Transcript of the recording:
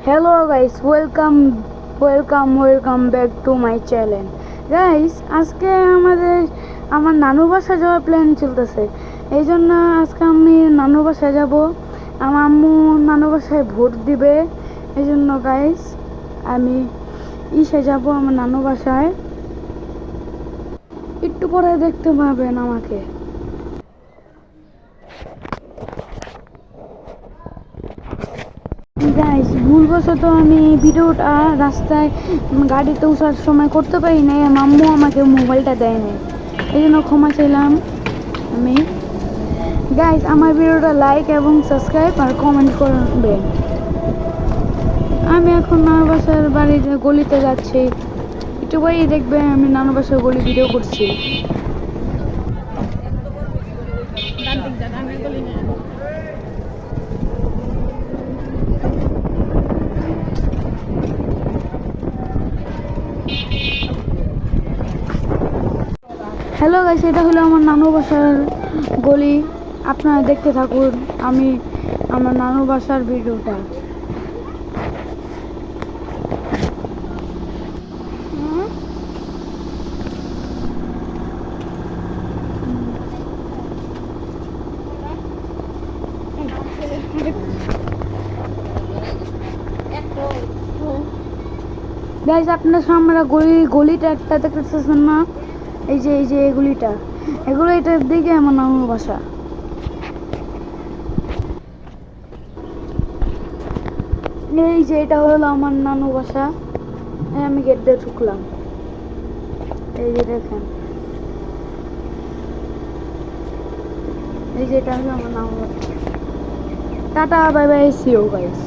Hello guys, welcome back to my channel. Guys, আজকে আমার নানুর বাসায় যাওয়ার প্ল্যান চলতেছে। এই জন্য আজকে আমি নানুর বাসায় যাব। আমার আম্মু নানুর বাসায় ভোট দিবে। এই জন্য গাইস আমি যাব আমার নানুর বাসায়। একটু পরে দেখতে পাবেন আমাকে। গাইস, ভুলবশত আমি ভিডিওটা রাস্তায় গাড়িতে ওঠার সময় করতে পারি নাই। আম্মু আমাকে মোবাইলটা দেয় নাই, এই জন্য ক্ষমা চাইলাম আমি। গাইস, আমার ভিডিওটা লাইক এবং সাবস্ক্রাইব আর কমেন্ট করবেন। আমি এখন নানু বাসার বাড়ির গলিতে যাচ্ছি। একটু পরেই দেখবেন আমি নানু বাসার গলি ভিডিও করছি। হ্যালো গাইস, এটা হলো আমার নানু বাসার গলি। আপনারা দেখতে থাকুন আমি আমার নানু বাসার ভিডিওটা। গাইস, আপনার সামনে গলিটা একটা দেখতেছেন না? এই যে এগুলিটার দিকে আমার নানুর বাসা। এই যে এটা হলো আমার নানু বাসা। আমি গেট দিয়ে ঢুকলাম। এই যে দেখেন, এই যে এটা হলো আমার নানু বাসা। টাটা, bye bye, see you guys.